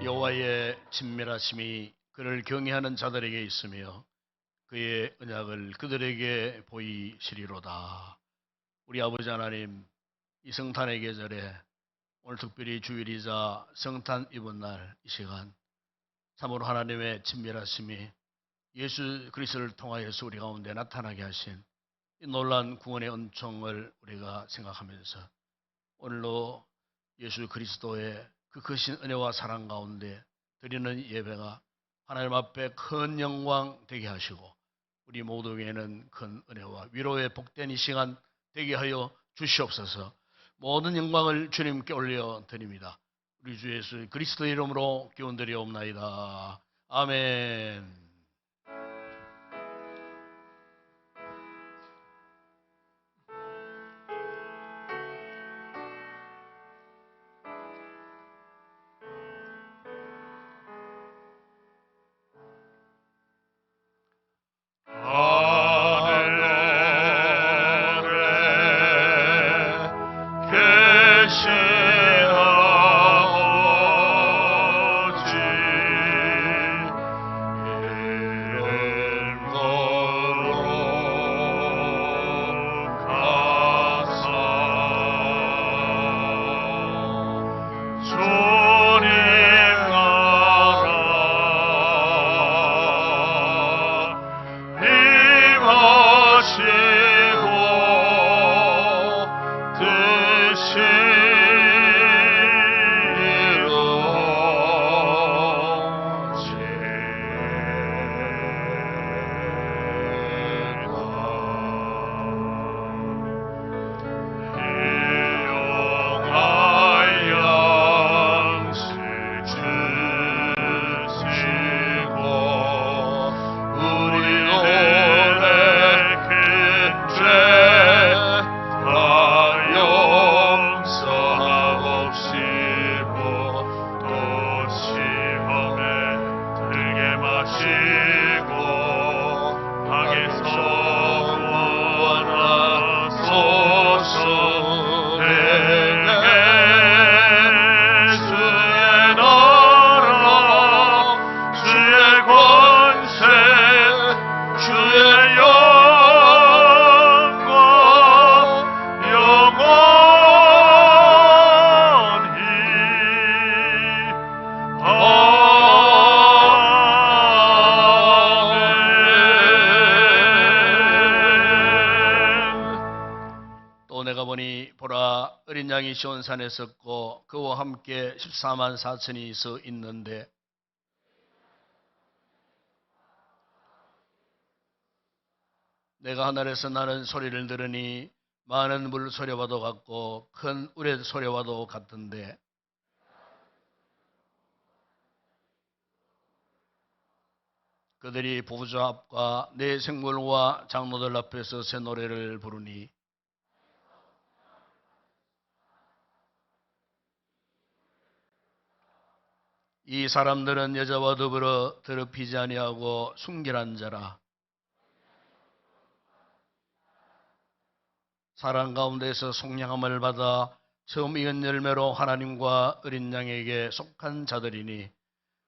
여호와의 친밀하심이 그를 경외하는 자들에게 있으며 그의 언약을 그들에게 보이시리로다. 우리 아버지 하나님, 이 성탄의 계절에 오늘 특별히 주일이자 성탄 이번 날 이 시간 참으로 하나님의 친밀하심이 예수 그리스도를 통하여서 우리 가운데 나타나게 하신 이 놀라운 구원의 은총을 우리가 생각하면서 오늘로 예수 그리스도의 그 크신 은혜와 사랑 가운데 드리는 예배가 하나님 앞에 큰 영광 되게 하시고 우리 모두에게는 큰 은혜와 위로의 복된 이 시간 되게 하여 주시옵소서. 모든 영광을 주님께 올려 드립니다. 우리 주 예수 그리스도의 이름으로 기원드리옵나이다. 아멘. 시온산에 섰고 그와 함께 14만 4천이 서 있는데 내가 하늘에서 나는 소리를 들으니 많은 물 소리와도 같고 큰 우레 소리와도 같던데 그들이 보좌 앞과 내 생물과 장로들 앞에서 새 노래를 부르니 이 사람들은 여자와 더불어 더럽히지 아니하고 순결한 자라. 사랑 가운데서 속량함을 받아 처음 익은 열매로 하나님과 어린 양에게 속한 자들이니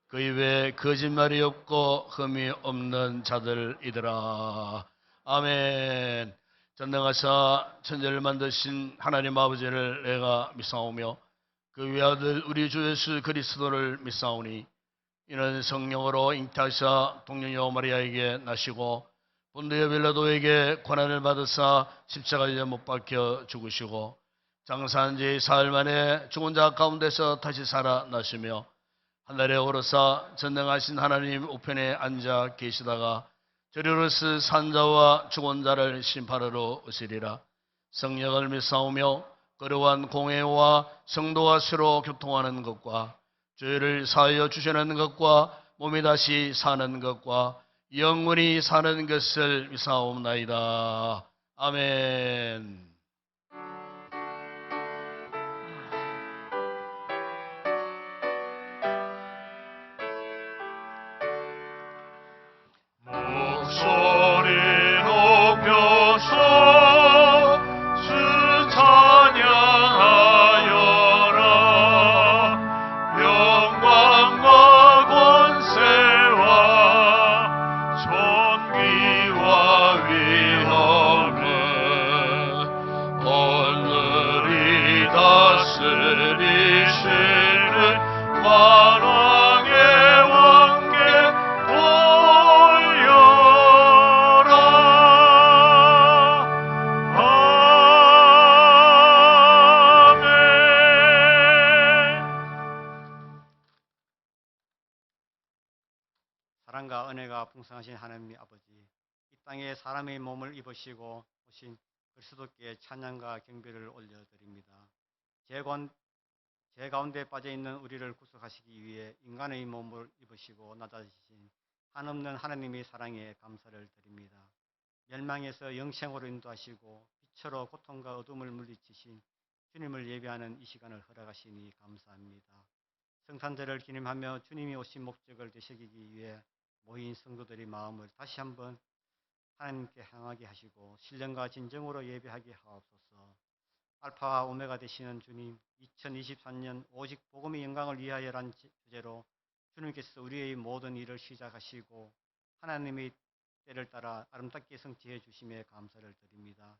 그 입에 거짓말이 없고 흠이 없는 자들이더라. 아멘. 전능하사 천지를 만드신 하나님 아버지를 내가 믿사오며 그 외아들 우리 주 예수 그리스도를 믿사오니 이는 성령으로 잉태하사 동정녀 마리아에게 나시고 본디오 빌라도에게 고난을 받으사 십자가에 못 박혀 죽으시고 장사한 지 사흘 만에 죽은 자 가운데서 다시 살아나시며 하늘에 오르사 전능하신 하나님 우편에 앉아 계시다가 저리로서 산자와 죽은 자를 심판하러 오시리라. 성령을 믿사오며 거룩한 공회와 성도와 서로 교통하는 것과 죄를 사하여 주시는 것과 몸이 다시 사는 것과 영원히 사는 것을 믿사옵나이다. 아멘. 목소리 높여서 주 찬양하여라. 영광과 권세와 존귀와 위엄은 오늘이 다스리시는 만왕의 왕께 올려라. 아멘. 사랑과 은혜가 풍성하신 하나님 아버지, 이 땅에 사람의 몸을 입으시고 오신 그리스도께 찬양과 경배를 올려드립니다. 죄 가운데 빠져있는 우리를 구속하시기 위해 인간의 몸을 입으시고 낮아지신 한없는 하나님의 사랑에 감사를 드립니다. 멸망에서 영생으로 인도하시고 빛으로 고통과 어둠을 물리치신 주님을 예배하는 이 시간을 허락하시니 감사합니다. 성탄절을 기념하며 주님이 오신 목적을 되새기기 위해 모인 성도들의 마음을 다시 한번 하나님께 향하게 하시고 신령과 진정으로 예배하게 하옵소서. 알파와 오메가 되시는 주님, 2023년 오직 복음의 영광을 위하여란 주제로 주님께서 우리의 모든 일을 시작하시고 하나님의 때를 따라 아름답게 성취해 주심에 감사를 드립니다.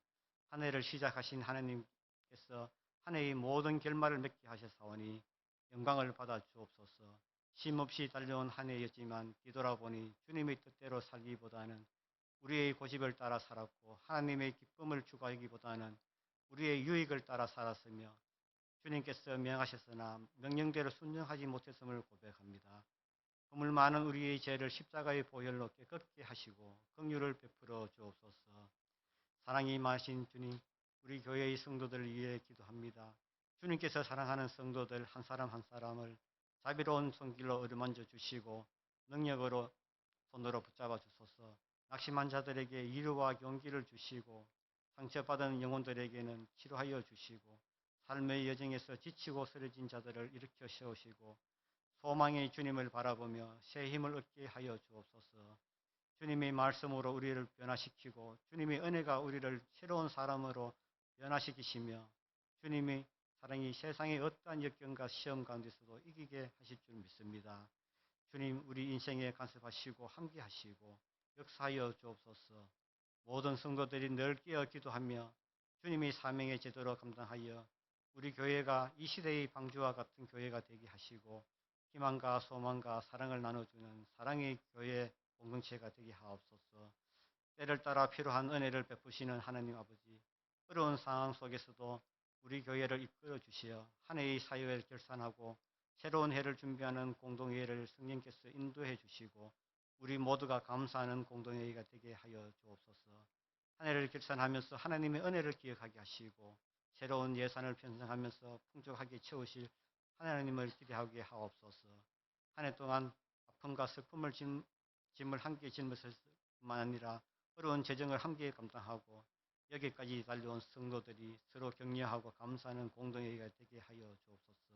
한 해를 시작하신 하나님께서 한 해의 모든 결말을 맺게 하셨사오니 영광을 받아 주옵소서. 쉼없이 달려온 한 해였지만 뒤돌아보니 주님의 뜻대로 살기보다는 우리의 고집을 따라 살았고 하나님의 기쁨을 추구하기보다는 우리의 유익을 따라 살았으며 주님께서 명하셨으나 명령대로 순종하지 못했음을 고백합니다. 그물 많은 우리의 죄를 십자가의 보혈로 깨끗게 하시고 긍휼을 베풀어 주옵소서. 사랑이 많으신 주님, 우리 교회의 성도들을 위해 기도합니다. 주님께서 사랑하는 성도들 한 사람 한 사람을 자비로운 손길로 어루만져 주시고 능력으로 손으로 붙잡아 주소서. 낙심한 자들에게 위로와 용기를 주시고 상처받은 영혼들에게는 치료하여 주시고 삶의 여정에서 지치고 쓰러진 자들을 일으켜 세우시고 소망의 주님을 바라보며 새 힘을 얻게 하여 주옵소서. 주님의 말씀으로 우리를 변화시키고 주님의 은혜가 우리를 새로운 사람으로 변화시키시며 주님의 사랑이 세상의 어떠한 역경과 시험 가운데서도 이기게 하실 줄 믿습니다. 주님, 우리 인생에 간섭하시고 함께하시고 역사하여 주옵소서. 모든 성도들이 늘 깨어 기도하며 주님의 사명의 제대로 감당하여 우리 교회가 이 시대의 방주와 같은 교회가 되게 하시고 희망과 소망과 사랑을 나눠주는 사랑의 교회 공동체가 되게 하옵소서. 때를 따라 필요한 은혜를 베푸시는 하나님 아버지, 어려운 상황 속에서도 우리 교회를 이끌어 주시어 한 해의 사역을 결산하고 새로운 해를 준비하는 공동회의를 성령께서 인도해 주시고 우리 모두가 감사하는 공동회의가 되게 하여 주옵소서. 한 해를 결산하면서 하나님의 은혜를 기억하게 하시고 새로운 예산을 편성하면서 풍족하게 채우실 하나님을 기대하게 하옵소서. 한 해 동안 아픔과 슬픔을 짐을 함께 짊었을 뿐만 아니라 어려운 재정을 함께 감당하고 여기까지 달려온 성도들이 서로 격려하고 감사하는 공동회의가 되게 하여 주옵소서.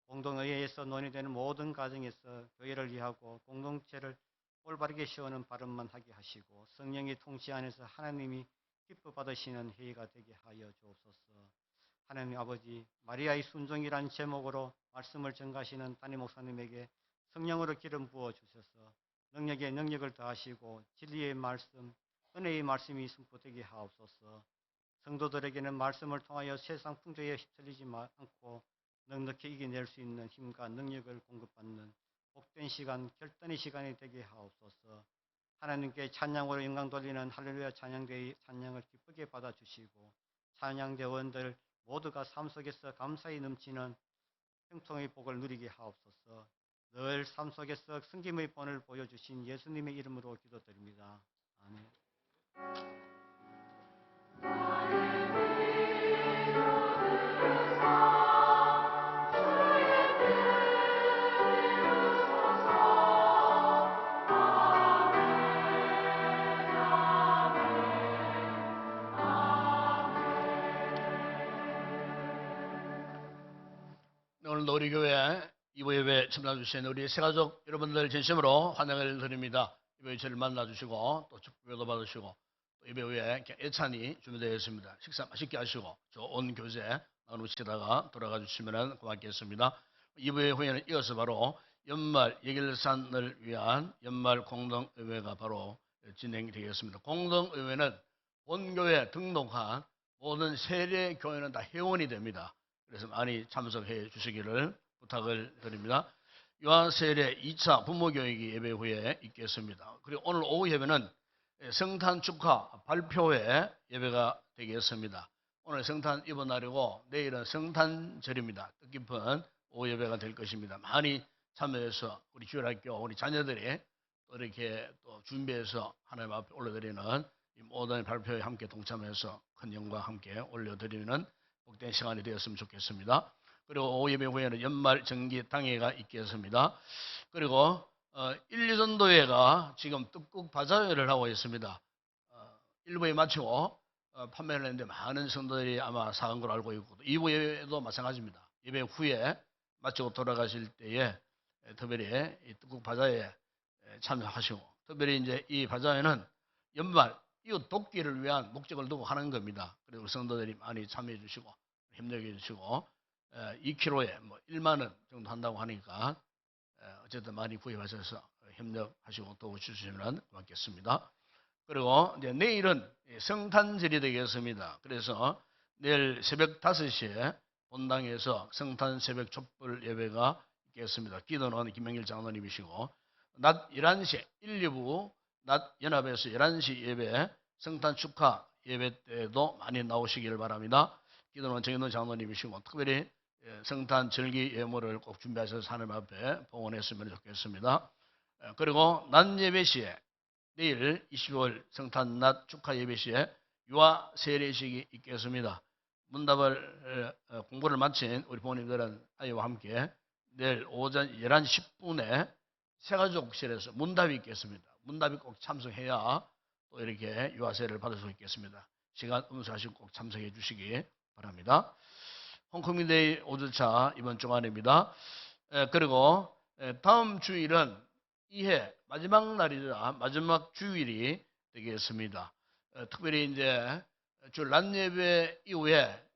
공동의회에서 논의되는 모든 과정에서 교회를 위하고 공동체를 올바르게 세우는 발언만 하게 하시고 성령의 통치 안에서 하나님이 기뻐 받으시는 회의가 되게 하여 주옵소서. 하나님 아버지, 마리아의 순종이란 제목으로 말씀을 전가하시는 담임 목사님에게 성령으로 기름 부어 주셔서 능력에 능력을 더하시고 진리의 말씀, 은혜의 말씀이 선포되게 하옵소서. 성도들에게는 말씀을 통하여 세상 풍조에 휩쓸리지 않고 넉넉히 이겨낼 수 있는 힘과 능력을 공급받는 복된 시간, 결단의 시간이 되게 하옵소서. 하나님께 찬양으로 영광 돌리는 할렐루야 찬양대의 찬양을 기쁘게 받아주시고 찬양대원들 모두가 삶 속에서 감사히 넘치는 형통의 복을 누리게 하옵소서. 늘 삶 속에서 승김의 본을 보여주신 예수님의 이름으로 기도드립니다. 아멘. 오늘도 우리 교회 이부 예배 참여해주신 우리 새가족 여러분들 진심으로 환영을 드립니다. 이부 저를 만나주시고 또 축복도 받으시고 또 예배 후에 애찬이 준비되어 있습니다. 식사 맛있게 하시고 좋은 교제 나누시다가 돌아가 주시면 고맙겠습니다. 이부 후에는 이어서 바로 연말 예결산을 위한 연말 공동의회가 바로 진행되겠습니다. 공동의회는 본교회 등록한 모든 세례교회는 다 회원이 됩니다. 그래서 많이 참석해 주시기를 부탁을 드립니다. 유아세례 2차 부모교육이 예배 후에 있겠습니다. 그리고 오늘 오후 예배는 성탄 축하 발표회 예배가 되겠습니다. 오늘 성탄 이번 날이고 내일은 성탄절입니다. 뜻깊은 오후 예배가 될 것입니다. 많이 참여해서 우리 주일학교 우리 자녀들이 또 이렇게 또 준비해서 하나님 앞에 올려드리는 이 모든 발표에 함께 동참해서 큰 영광 함께 올려드리는 복된 시간이 되었으면 좋겠습니다. 그리고 오후 예배 후에는 연말 정기 당회가 있겠습니다. 그리고 1, 2전도회가 지금 떡국 바자회를 하고 있습니다. 1부에 마치고 판매를 했는데 많은 성도들이 아마 사은 걸로 알고 있고 2부 예배도 마찬가지입니다. 예배 후에 마치고 돌아가실 때에 특별히 이 떡국 바자회에 참여하시고 특별히 이제 이 바자회는 연말 이웃 돕기를 위한 목적을 두고 하는 겁니다. 그리고 성도들이 많이 참여해 주시고 협력해 주시고 2kg에 뭐 1만 원 정도 한다고 하니까 어쨌든 많이 구입하셔서 협력하시고 도와주시면 고맙겠습니다. 그리고 이제 내일은 성탄절이 되겠습니다. 그래서 내일 새벽 5시에 본당에서 성탄 새벽 촛불 예배가 있겠습니다. 기도는 김명일 장로님이시고 낮 11시 1, 2부 낮 연합에서 11시 예배 성탄 축하 예배 때도 많이 나오시기를 바랍니다. 기도는 정현돈 장로님이시고 특별히 성탄 절기 예물을 꼭 준비하셔서 하나님 앞에 봉헌했으면 좋겠습니다. 그리고 낮 예배 시에 내일 25일 성탄 낮 축하 예배 시에 유아 세례식이 있겠습니다. 문답을 공부를 마친 우리 부모님들은 아이와 함께 내일 오전 11시 10분에 새가족실에서 문답이 있겠습니다. 문답이 꼭 참석해야 또 이렇게 유아세례를 받을 수 있겠습니다. 시간 음수하시고 꼭 참석해 주시기 바랍니다. 홍콩민데이 5주차 이번 주간입니다. 그리고 다음 주일은 2회 마지막 날이자 마지막 주일이 되겠습니다. 특별히 이제 주일 낮 예배 이후에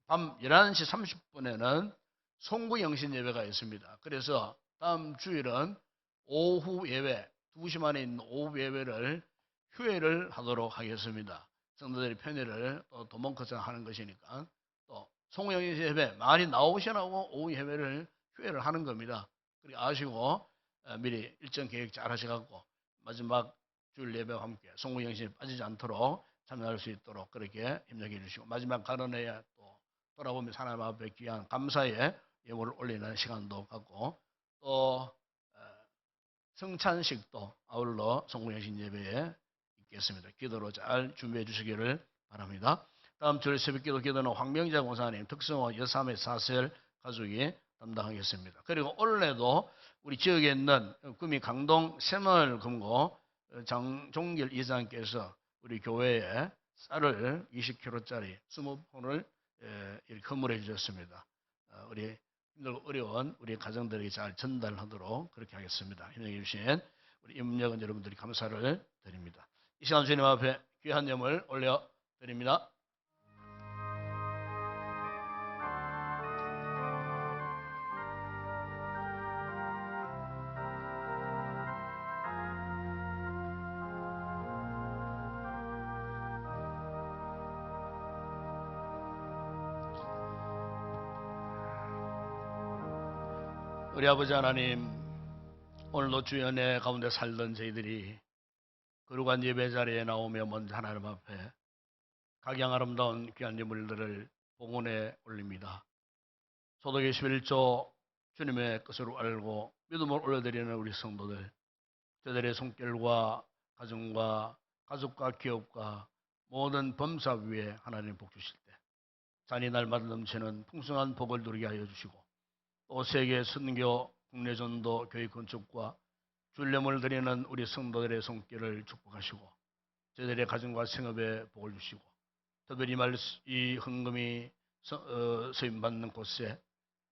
밤 11시 30분에는 송구 영신 예배가 있습니다. 그래서 다음 주일은 오후 예배 2시 만에 있는 오후 예배를 휴회를 하도록 하겠습니다. 성도들이 편의를 또 도망쳐서 하는 것이니까 또 송영신 예배 많이 나오시라고 오후 예배를 휴회를 하는 겁니다. 그리고 아시고 미리 일정 계획 잘 하셔갖고 마지막 주일 예배와 함께 송구영신에 빠지지 않도록 참여할 수 있도록 그렇게 협력해 주시고 마지막 가론회에 또 돌아보면서 하나님 앞에 귀한 감사의 예물을 올리는 시간도 갖고 또 성찬식도 아울러 송구영신 예배에 있겠습니다. 기도로 잘 준비해 주시기를 바랍니다. 다음 주일 새벽기도 기도는 황명자 권사님 특성호 여삼의 사셀 가족이 담당하겠습니다. 그리고 올해도 우리 지역에 있는 구미 강동 새마을 금고 장종길 이사장께서 우리 교회에 쌀을 20kg짜리 20폰을 이렇게 선물해 주셨습니다. 우리 힘들고 어려운 우리 가정들에게 잘 전달하도록 그렇게 하겠습니다. 힘내해 주신 우리 임력은 여러분들이 감사를 드립니다. 이 시간 주님 앞에 귀한 예물 올려드립니다. 우리 아버지 하나님, 오늘도 주의 은혜 가운데 살던 저희들이 거룩한 예배 자리에 나오며 먼저 하나님 앞에 각양 아름다운 귀한 예물들을 봉헌해 올립니다. 소득의 11조 주님의 것으로 알고 믿음을 올려드리는 우리 성도들, 저들의 손길과 가정과 가족과 기업과 모든 범사 위에 하나님 복 주실 때 잔인할 마다 넘치는 풍성한 복을 누리게 하여 주시고, 또 세계 선교 국내 전도 교회 건축과 줄념을 드리는 우리 성도들의 손길을 축복하시고, 저들의 가정과 생업에 복을 주시고, 특별히 이 헌금이 서임받는 곳에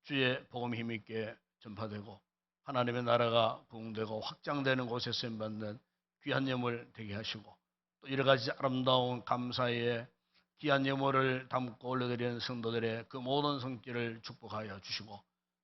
주의 복음이 힘있게 전파되고 하나님의 나라가 부흥되고 확장되는 곳에 쓰임받는 귀한 예물 되게 하시고, 또 여러 가지 아름다운 감사의 귀한 예물을 담고 올려드리는 성도들의 그 모든 손길을 축복하여 주시고,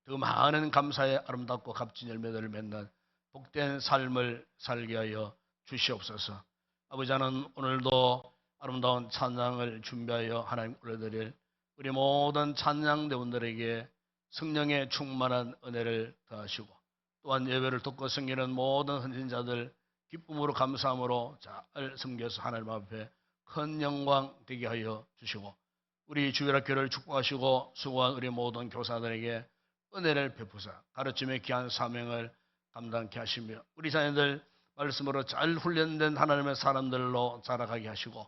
더 많은 감사의 아름답고 값진 열매들을 맺는 복된 삶을 살게 하여 주시옵소서. 아버지, 하나님 오늘도 아름다운 찬양을 준비하여 하나님 올려드릴 우리 모든 찬양대원들에게 성령의 충만한 은혜를 더하시고, 또한 예배를 듣고 섬기는 모든 헌신자들 기쁨으로 감사함으로 잘 섬겨서 하나님 앞에 큰 영광 되게 하여 주시고, 우리 주일학교를 축복하시고 수고한 우리 모든 교사들에게 은혜를 베푸사 가르침의 귀한 사명을 감당케 하시며, 우리 자녀들 말씀으로 잘 훈련된 하나님의 사람들로 자라가게 하시고,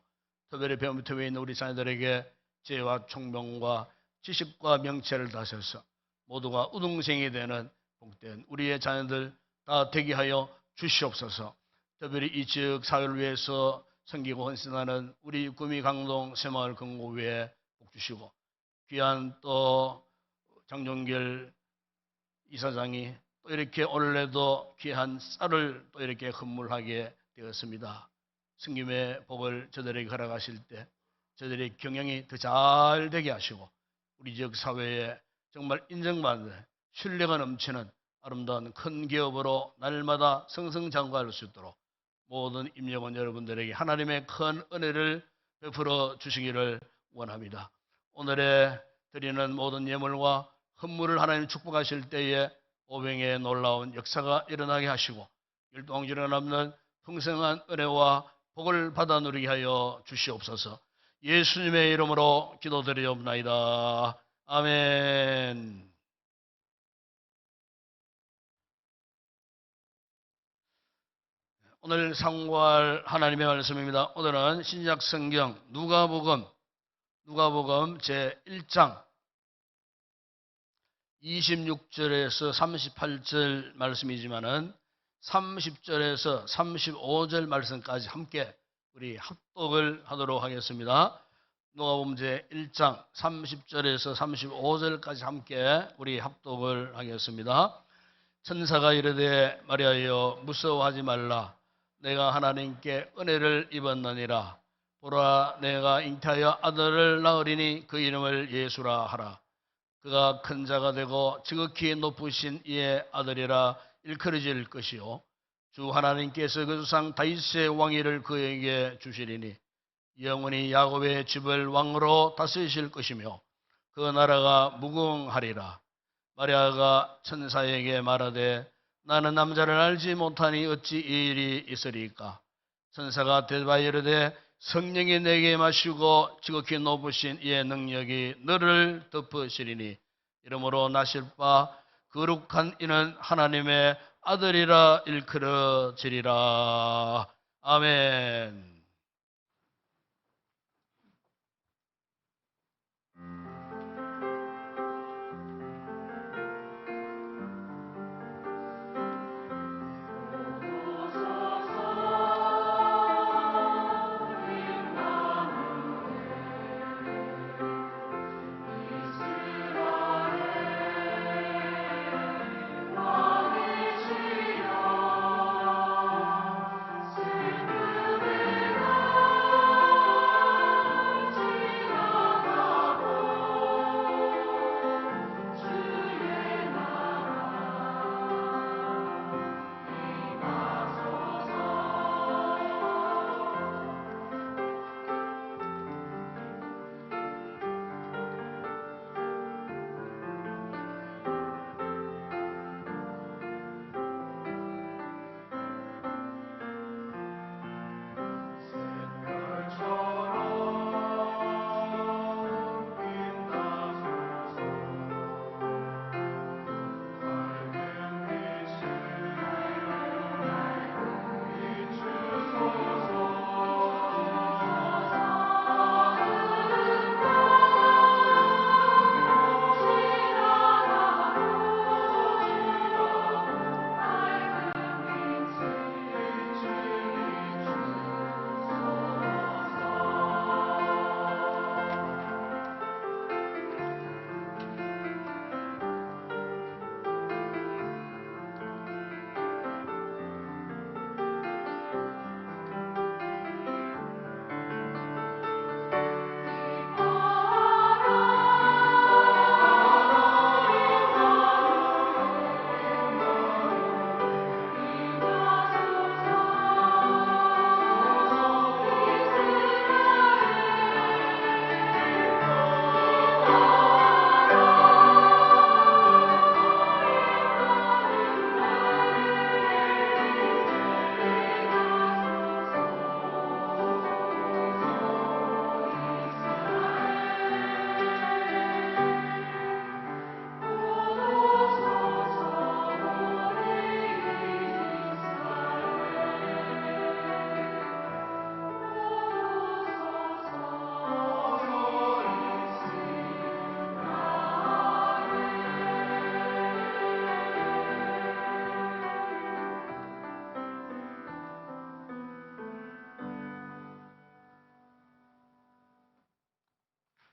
특별히 배움 밑에 있는 우리 자녀들에게 지혜와 총명과 지식과 명체를 다하셔서 모두가 우등생이 되는 복된 우리의 자녀들 다 되게 하여 주시옵소서. 특별히 이 지역 사회를 위해서 섬기고 헌신하는 우리 구미 강동 새마을 금고회에 복 주시고, 귀한 또 장종결 이사장이 또 이렇게 올해도 귀한 쌀을 또 이렇게 헌물하게 되었습니다. 승김의 복을 저들에게 허락하실 때 저들의 경영이 더 잘 되게 하시고, 우리 지역 사회에 정말 인정받는 신뢰가 넘치는 아름다운 큰 기업으로 날마다 승승장구할 수 있도록 모든 임직원 여러분들에게 하나님의 큰 은혜를 베풀어 주시기를 원합니다. 오늘에 드리는 모든 예물과 헌물을 하나님 축복하실 때에 오병의 놀라운 역사가 일어나게 하시고 율동지를 남는 풍성한 은혜와 복을 받아 누리게 하여 주시옵소서. 예수님의 이름으로 기도드리옵나이다. 아멘. 오늘 상고할 하나님의 말씀입니다. 오늘은 신약 성경 누가복음 제1장 26절에서 38절 말씀이지만은 30절에서 35절 말씀까지 함께 우리 합독을 하도록 하겠습니다. 누가복음 제1장 30절에서 35절까지 함께 우리 합독을 하겠습니다. 천사가 이르되 마리아여 무서워하지 말라. 내가 하나님께 은혜를 입었느니라. 보라, 내가 잉태하여 아들을 낳으리니 그 이름을 예수라 하라. 그가 큰 자가 되고 지극히 높으신 이의 아들이라 일컬어질 것이요, 주 하나님께서 그 조상 다윗의 왕위를 그에게 주시리니 영원히 야곱의 집을 왕으로 다스리실 것이며 그 나라가 무궁하리라. 마리아가 천사에게 말하되 나는 남자를 알지 못하니 어찌 이 일이 있으리까? 천사가 대답하여 이르되 성령이 내게 마시고 지극히 높으신 이의 능력이 너를 덮으시리니 이러므로 나실 바 거룩한 이는 하나님의 아들이라 일컬어지리라. 아멘.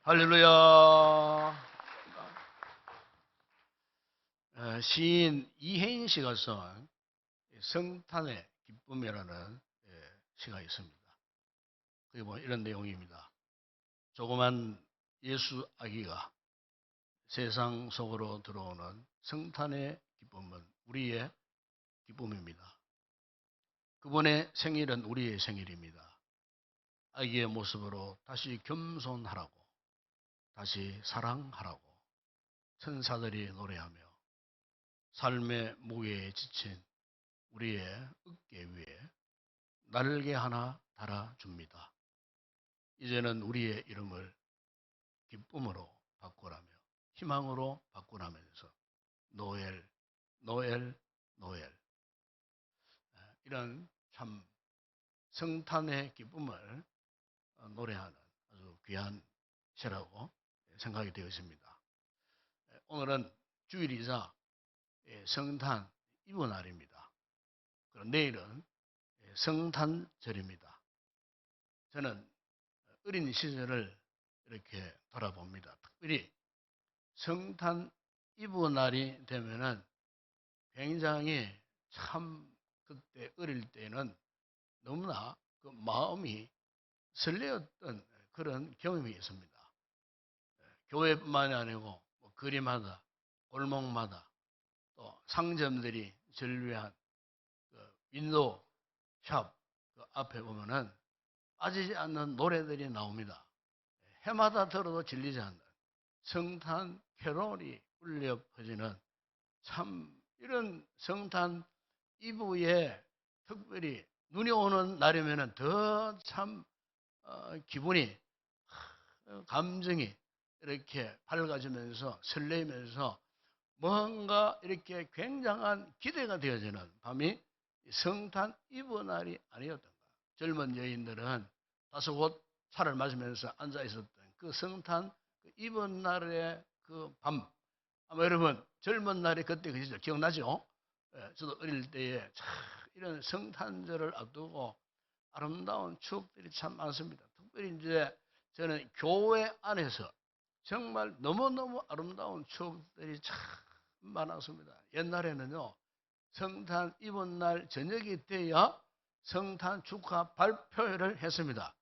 할렐루야. 시인 이혜인 씨가 쓴 성탄의 기쁨이라는 시가 있습니다. 그게 뭐 이런 내용입니다. 조그만 예수 아기가 세상 속으로 들어오는 성탄의 기쁨은 우리의 기쁨입니다. 그분의 생일은 우리의 생일입니다. 아기의 모습으로 다시 겸손하라고, 다시 사랑하라고 천사들이 노래하며 삶의 무게에 지친 우리의 어깨 위에 날개 하나 달아줍니다. 이제는 우리의 이름을 기쁨으로 바꾸라며 희망으로 바꾸라면서 노엘, 노엘, 노엘, 이런 참 성탄의 기쁨을 노래하는 아주 귀한 시라고 생각이 되었습니다. 오늘은 주일이자 성탄 이브 날입니다. 그럼 내일은 성탄절입니다. 저는 어린 시절을 이렇게 돌아봅니다. 특별히 성탄 이브 날이 되면은 굉장히 참 그때 어릴 때는 너무나 그 마음이 설레었던 그런 경험이 있습니다. 교회뿐만이 아니고 뭐 거리마다 골목마다 또 상점들이 전류한 그 윈도우 샵 그 앞에 보면은 빠지지 않는 노래들이 나옵니다. 해마다 들어도 질리지 않는 성탄 캐롤이 울려 퍼지는 참 이런 성탄 이브에 특별히 눈이 오는 날이면은 더 참 기분이 감정이 이렇게 밝아지면서 설레면서 뭔가 이렇게 굉장한 기대가 되어지는 밤이 성탄 이브 날이 아니었던가. 젊은 여인들은 다소곳 차를 마시면서 앉아 있었던 그 성탄 이브 날의 그 밤, 아마 여러분 젊은 날이 그때 그 시절 기억나죠? 저도 어릴 때에 참 이런 성탄절을 앞두고 아름다운 추억들이 참 많습니다. 특별히 이제 저는 교회 안에서 정말 너무너무 아름다운 추억들이 참 많았습니다. 옛날에는요, 성탄 이번 날 저녁이 돼야 성탄 축하 발표회를 했습니다.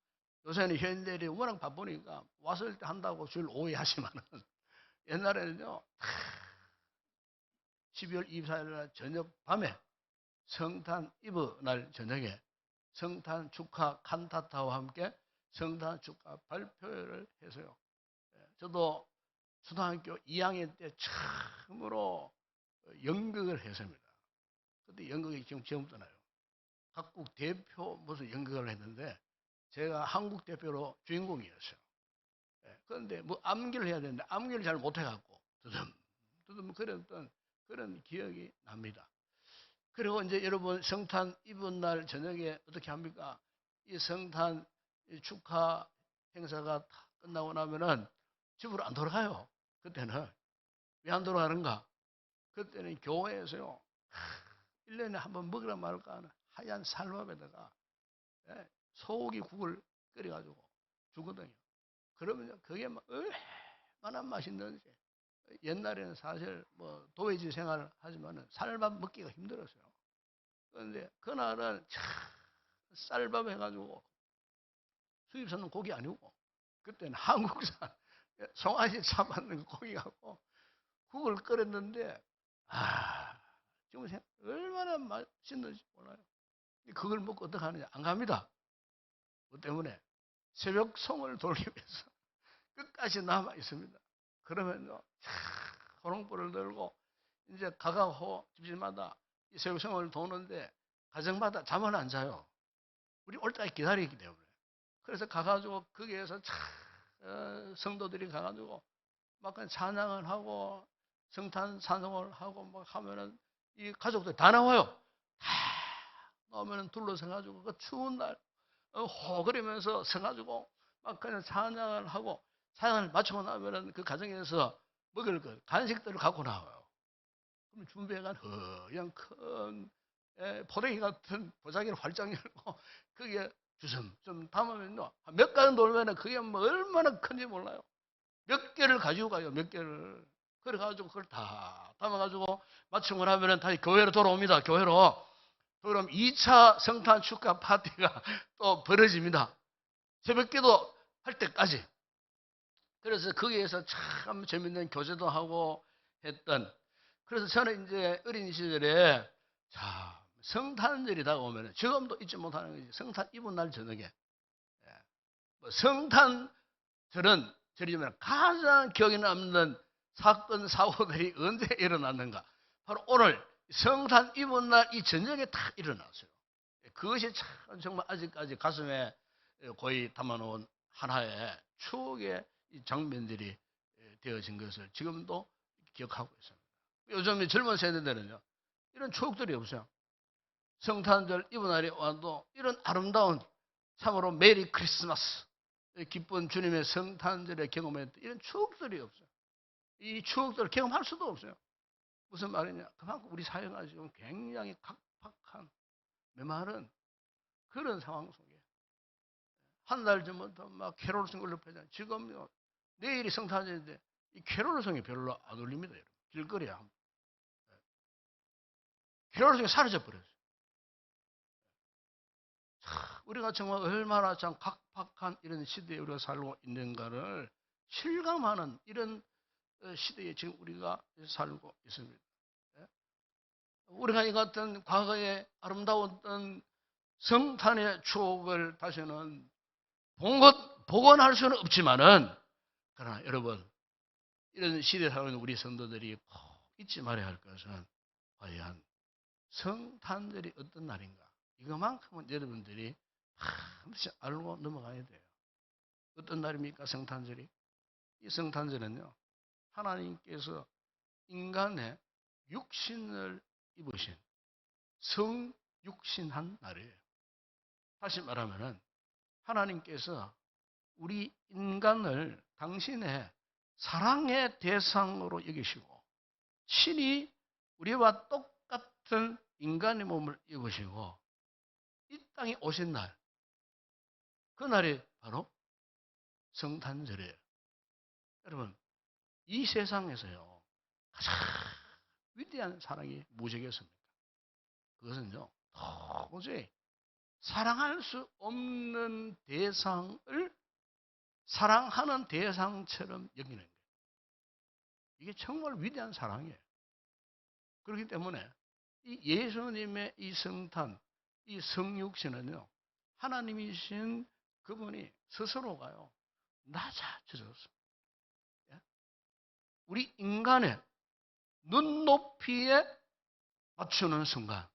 요새는 현대인이 워낙 바쁘니까 왔을 때 한다고 줄 오해하지만은 옛날에는요, 12월 24일 날 저녁 밤에 성탄 이브 날 저녁에 성탄 축하 칸타타와 함께 성탄 축하 발표회를 해서요. 저도 초등학교 2학년 때 처음으로 연극을 했습니다. 그때 연극이 지금 떠나요. 각국 대표 무슨 연극을 했는데 제가 한국 대표로 주인공이었어요. 그런데 뭐 암기를 해야 되는데 암기를 잘 못해갖고 두듬 그랬던 그런 기억이 납니다. 그리고 이제 여러분 성탄 이브 날 저녁에 어떻게 합니까? 이 성탄 축하 행사가 다 끝나고 나면은 집으로 안 돌아가요. 그때는 왜 안 돌아가는가? 그때는 교회에서요 1년에 한번 먹으라 말까 하는 하얀 살밥에다가 소고기 국을 끓여가지고 주거든요. 그러면 그게 얼마나 맛있는지. 옛날에는 사실 뭐 도회지 생활을 하지만은 쌀밥 먹기가 힘들었어요. 그런데 그날은 참 쌀밥 해가지고 수입산은 고기 아니고 그때는 한국산 송아지 잡았는 고기 갖고 국을 끓였는데 지금 얼마나 맛있는지 몰라요. 그걸 먹고 어떻게 하느냐? 안 갑니다. 그 때문에 새벽 성을 돌기 위해서 끝까지 남아 있습니다. 그러면요, 호롱불을 들고 이제 가가호 집집마다 이 새벽 성을 도는데 가정마다 잠은 안 자요. 우리 올 때까지 기다리기 때문에. 그래서 가가지고 거기에서 성도들이 가가지고 막 찬양을 하고 성탄 찬송을 하고 막 하면은 이 가족들 다 나와요. 다 나오면은 둘러서가지고 그 추운 날 호그리면서 서가지고 막 그냥 찬양을 하고 찬양을 마치고 나면은 그 가정에서 먹을 그 간식들을 갖고 나와요. 그럼 준비해간 허연 큰 포대기 같은 보자기를 활짝 열고 그게 주섬 좀 담으면요 몇 가지 돌면은 그게 뭐 얼마나 큰지 몰라요. 몇 개를 가지고 가요. 몇 개를. 그래가지고 그걸 다 담아가지고 맞춤을 하면은 다시 교회로 돌아옵니다. 교회로. 그럼 2차 성탄 축하 파티가 또 벌어집니다. 새벽기도 할 때까지. 그래서 거기에서 참 재밌는 교제도 하고 했던. 그래서 저는 이제 어린 시절에 자 성탄절이 다가오면 지금도 잊지 못하는 거지. 성탄 이브 날 저녁에 뭐 성탄절은 저리면 가장 기억에 남는 사건 사고들이 언제 일어났는가? 바로 오늘 성탄 이브 날 이 저녁에 다 일어났어요. 그것이 참 정말 아직까지 가슴에 고이 담아놓은 하나의 추억의 장면들이 되어진 것을 지금도 기억하고 있습니다. 요즘 젊은 세대들은요 이런 추억들이 없어요. 성탄절 이브 날이 와도 이런 아름다운 참으로 메리 크리스마스 기쁜 주님의 성탄절에 경험했던 이런 추억들이 없어요. 이 추억들을 경험할 수도 없어요. 무슨 말이냐? 그만큼 우리 사회가 지금 굉장히 각박한 메마른 그런 상황 속에 한 달 전부터 막 캐롤송 걸려펴잖아요. 지금요 내일이 성탄절인데 이 캐롤송이 별로 안 울립니다. 여러분. 길거리에 캐롤송이 사라져 버렸어요. 우리가 정말 얼마나 참 각박한 이런 시대에 우리가 살고 있는가를 실감하는 이런 시대에 지금 우리가 살고 있습니다. 우리가 이 같은 과거의 아름다운 성탄의 추억을 다시는 복원할 수는 없지만은 그러나 여러분 이런 시대에 살고 있는 우리 성도들이 꼭 잊지 말아야 할 것은 과연 성탄절이 어떤 날인가? 이것만큼은 여러분들이 반드시 알고 넘어가야 돼요. 어떤 날입니까? 성탄절이. 이 성탄절은요 하나님께서 인간의 육신을 입으신 성육신한 날이에요. 다시 말하면은 하나님께서 우리 인간을 당신의 사랑의 대상으로 여기시고 신이 우리와 똑같은 인간의 몸을 입으시고 이 땅에 오신 날, 그날이 바로 성탄절이에요. 여러분, 이 세상에서요 가장 위대한 사랑이 무엇이겠습니까? 그것은요 도저히 사랑할 수 없는 대상을 사랑하는 대상처럼 여기는 거예요. 이게 정말 위대한 사랑이에요. 그렇기 때문에 이 예수님의 이 성탄, 이 성육신은요 하나님이신 그분이 스스로가요 낮아지셨어요. 우리 인간의 눈높이에 맞추는 순간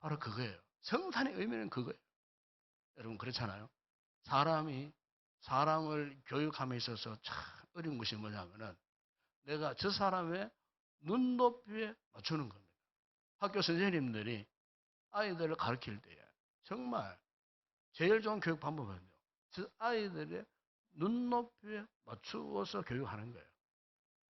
바로 그거예요. 성탄의 의미는 그거예요. 여러분 그렇잖아요. 사람이 사람을 교육함에 있어서 참 어려운 것이 뭐냐면은 내가 저 사람의 눈높이에 맞추는 겁니다. 학교 선생님들이 아이들을 가르칠 때에 정말 제일 좋은 교육 방법은요 저 아이들의 눈높이에 맞추어서 교육하는 거예요.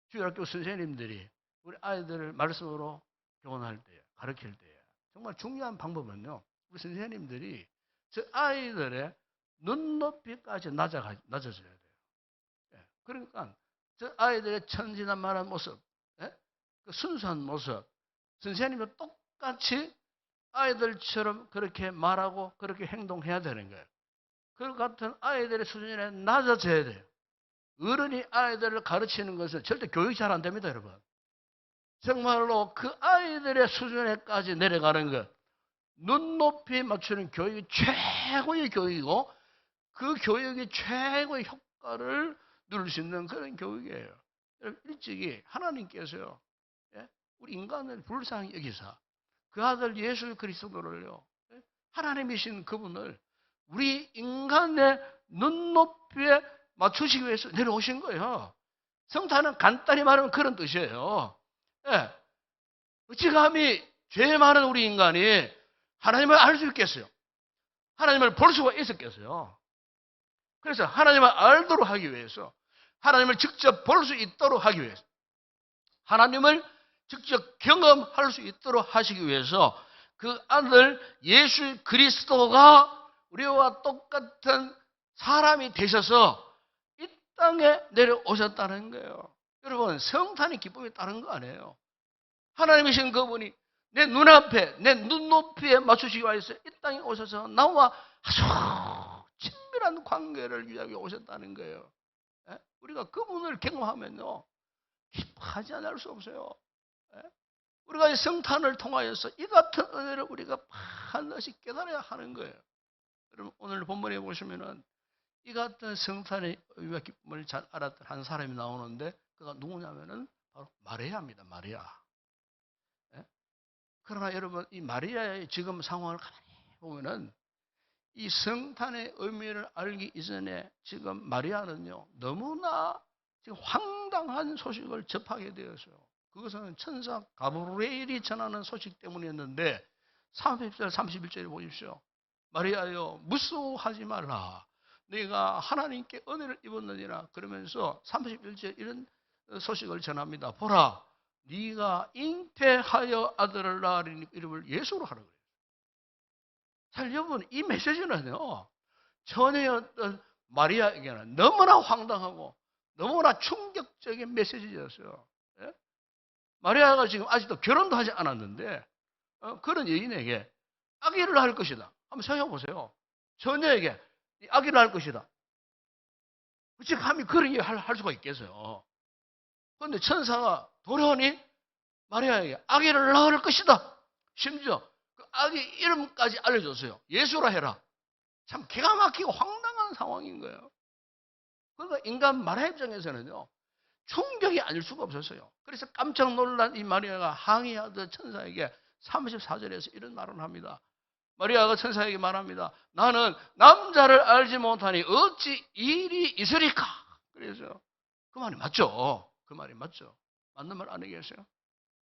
주일학교 선생님들이 우리 아이들을 말씀으로 교훈할 때, 가르칠 때 정말 중요한 방법은요 우리 선생님들이 저 아이들의 눈높이까지 낮아져야 돼요. 그러니까 저 아이들의 천진난만한 모습, 그 순수한 모습, 선생님과 똑같이 아이들처럼 그렇게 말하고 그렇게 행동해야 되는 거예요. 그 같은 아이들의 수준에 낮아져야 돼요. 어른이 아이들을 가르치는 것은 절대 교육이 잘 안 됩니다, 여러분. 정말로 그 아이들의 수준에까지 내려가는 것, 눈높이 맞추는 교육이 최고의 교육이고 그 교육이 최고의 효과를 누릴 수 있는 그런 교육이에요. 여러분, 일찍이 하나님께서요, 우리 인간을 불쌍히 여기사 그 아들 예수 그리스도를요, 하나님이신 그분을 우리 인간의 눈높이에 맞추시기 위해서 내려오신 거예요. 성탄은 간단히 말하면 그런 뜻이에요. 어찌 감히 죄 많은 우리 인간이 하나님을 알 수 있겠어요? 하나님을 볼 수가 있었겠어요? 그래서 하나님을 알도록 하기 위해서, 하나님을 직접 볼 수 있도록 하기 위해서, 하나님을 직접 경험할 수 있도록 하시기 위해서 그 아들 예수 그리스도가 우리와 똑같은 사람이 되셔서 이 땅에 내려오셨다는 거예요. 여러분, 성탄의 기쁨이 다른 거 아니에요. 하나님이신 그분이 내 눈앞에, 내 눈높이에 맞추시기 위해서 이 땅에 오셔서 나와 아주 친밀한 관계를 유지하기 위해 오셨다는 거예요. 예? 우리가 그분을 경험하면요, 기뻐하지 않을 수 없어요. 예? 우리가 이 성탄을 통하여서 이 같은 은혜를 우리가 반드시 깨달아야 하는 거예요. 여러분, 오늘 본문에 보시면은 이 같은 성탄의 의미와 기쁨을 잘 알았던 한 사람이 나오는데 그가 누구냐면은 바로 마리아입니다. 마리아. 예? 그러나 여러분, 이 마리아의 지금 상황을 가만히 보면은 이 성탄의 의미를 알기 이전에 지금 마리아는요, 너무나 지금 황당한 소식을 접하게 되었어요. 그것은 천사 가브리엘이 전하는 소식 때문이었는데 30절 31절에 보십시오. 마리아여, 무서워하지 말라. 네가 하나님께 은혜를 입었느니라. 그러면서 31절 이런 소식을 전합니다. 보라, 네가 잉태하여 아들을 낳으리니 이름을 예수로 하라 그래요. 자, 여러분, 이 메시지는요, 처녀였던 마리아에게는 너무나 황당하고 너무나 충격적인 메시지였어요. 예? 마리아가 지금 아직도 결혼도 하지 않았는데 그런 여인에게 아기를 낳을 것이다. 한번 생각해 보세요. 처녀에게 아기를 낳을 것이다. 어찌 감히 그런 얘기 할 수가 있겠어요. 그런데 천사가 도련히 마리아에게 아기를 낳을 것이다. 심지어 그 아기 이름까지 알려줬어요. 예수라 해라. 참 기가 막히고 황당한 상황인 거예요. 그러니까 인간 마리아 입장에서는요, 충격이 아닐 수가 없었어요. 그래서 깜짝 놀란 이 마리아가 항의하던 천사에게 34절에서 이런 말을 합니다. 마리아가 천사에게 말합니다. 나는 남자를 알지 못하니 어찌 일이 있으리까? 그래서 그 말이 맞죠. 그 말이 맞죠. 맞는 말 아니겠어요?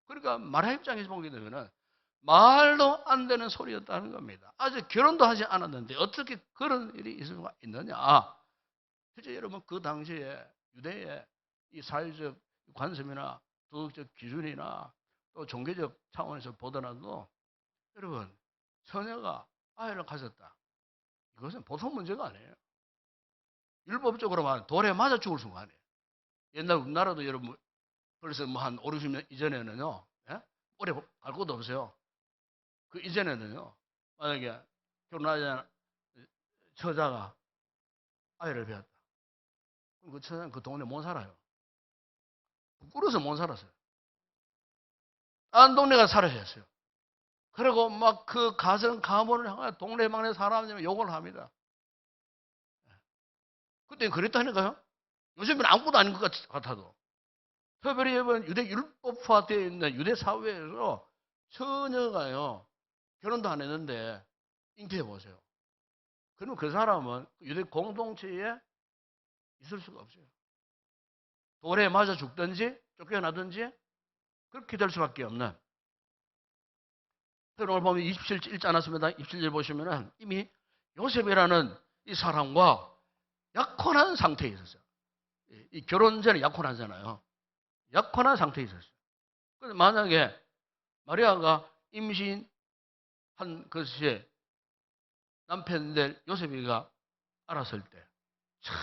그러니까 마리아 입장에서 보게 되면은 말도 안 되는 소리였다는 겁니다. 아직 결혼도 하지 않았는데 어떻게 그런 일이 있을 수가 있느냐? 실제 여러분, 그 당시에 유대의 이 사회적 관습이나 도덕적 기준이나 또 종교적 차원에서 보더라도 여러분, 처녀가 아이를 가졌다. 이것은 보통 문제가 아니에요. 율법적으로 말하면 돌에 맞아 죽을 수가 아니에요. 옛날 우리나라도 여러분 벌써 뭐 한 5, 60년 이전에는요, 예? 오래 갈 것도 없어요. 그 이전에는요, 만약에 결혼하지 않은 처자가 아이를 배웠다. 그럼 그 처자는 그 동네 못 살아요. 부끄러워서 못 살았어요. 딴 동네 가서 살아야 했어요. 그리고 막 그 가정 가문을 향해 동네방네 사람들이 욕을 합니다. 그때 그랬다니까요. 요즘은 아무것도 아닌 것 같아도. 특별히 여러분, 유대 율법화되어 있는 유대 사회에서 처녀가요, 결혼도 안 했는데 잉태해 보세요. 그러면 그 사람은 유대 공동체에 있을 수가 없어요. 돌에 맞아 죽든지 쫓겨나든지 그렇게 될 수밖에 없는. 오늘 보면 27절 읽지 않았습니다. 27절 보시면 이미 요셉이라는 이 사람과 약혼한 상태에 있었어요. 이 결혼 전에 약혼하잖아요. 약혼한 상태에 있었어요. 그런데 만약에 마리아가 임신한 것이 남편들 요셉이가 알았을 때, 참,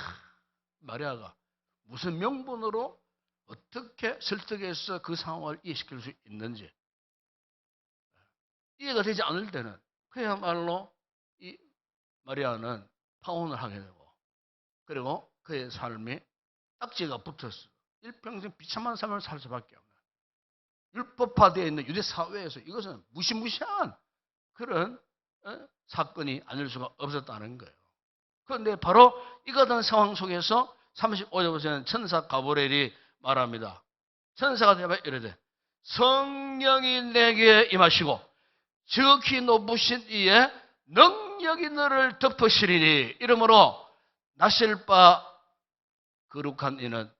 마리아가 무슨 명분으로 어떻게 설득해서 그 상황을 이해시킬 수 있는지 이해가 되지 않을 때는 그야말로 이 마리아는 파혼을 하게 되고, 그리고 그의 삶이 딱지가 붙었어. 일평생 비참한 삶을 살 수밖에 없는, 율법화되어 있는 유대 사회에서 이것은 무시무시한 그런 사건이 아닐 수가 없었다는 거예요. 그런데 바로 이 같은 상황 속에서 35절 보시면 천사 가브리엘이 말합니다. 천사가 대답해 이르되 성령이 내게 임하시고 지극히 높으신 이의 능력이 너를 덮으시리니 이러므로 나실 바 거룩한 이는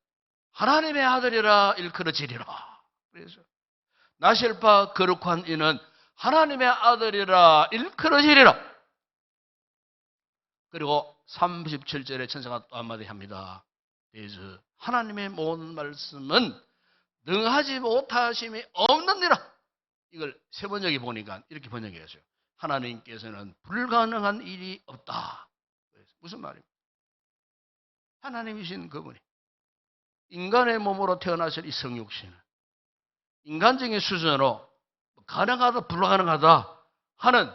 하나님의 아들이라 일컬어지리라. 그래서 나실 바 거룩한 이는 하나님의 아들이라 일컬어지리라. 그리고 37절에 천사가 또 한마디 합니다. 그래서 하나님의 모든 말씀은 능하지 못하심이 없느니라. 이걸 세 번역이 보니까 이렇게 번역했어요. 하나님께서는 불가능한 일이 없다. 무슨 말입니까? 하나님이신 그분이 인간의 몸으로 태어나실 이 성육신은 인간적인 수준으로 가능하다 불가능하다 하는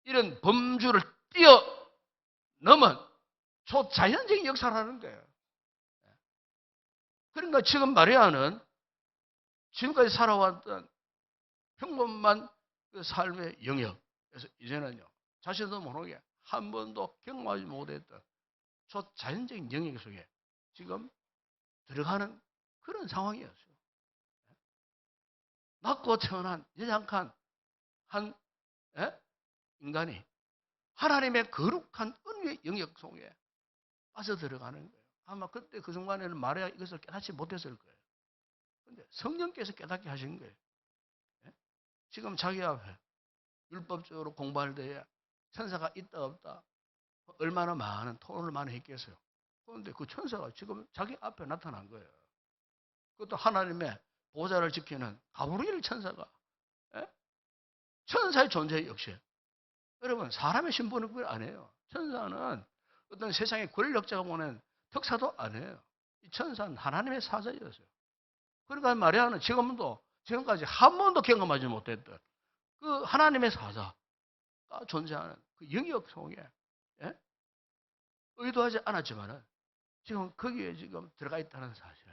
이런 범주를 뛰어넘은 초자연적인 역사를 하는 거예요. 그러니까 지금 마리아는 지금까지 살아왔던 평범한 그 삶의 영역에서 이제는요, 자신도 모르게 한 번도 경험하지 못했던 초자연적인 영역 속에 지금 들어가는 그런 상황이었어요. 낳고 태어난 연약한 한 인간이 하나님의 거룩한 은혜의 영역 속에 빠져 들어가는 거예요. 아마 그때 그 순간에는 마리아 이것을 깨닫지 못했을 거예요. 그런데 성령께서 깨닫게 하신 거예요. 지금 자기 앞에 율법적으로 공부할 때에 천사가 있다 없다 얼마나 많은 토론을 많이 했겠어요. 그런데 그 천사가 지금 자기 앞에 나타난 거예요. 그것도 하나님의 보좌를 지키는 가브리엘 천사가, 천사의 존재 역시 여러분 사람의 신분은 그걸 안 해요. 천사는 어떤 세상의 권력자가 보낸 특사도 아니에요. 이 천사는 하나님의 사자였어요. 그러니까 마리아는 지금까지 한 번도 경험하지 못했던 그 하나님의 사자가 존재하는 그 영역 속에 의도하지 않았지만은 지금 거기에 지금 들어가 있다는 사실.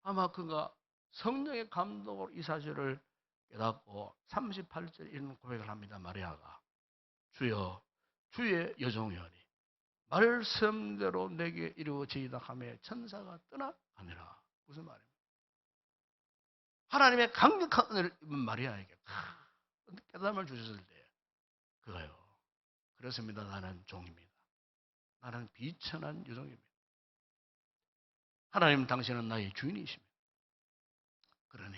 아마 그가 성령의 감동으로 이 사실을 깨닫고 38절 이런 고백을 합니다. 마리아가 주여 주의 여종이오니 말씀대로 내게 이루어지이다 하며 천사가 떠나가니라. 무슨 말입니까? 하나님의 강력한 은혜를 입은 마리아에게 깨달음을 주셨을 때 그거요. 그렇습니다. 나는 종입니다. 나는 비천한 여종입니다. 하나님 당신은 나의 주인이십니다. 그러니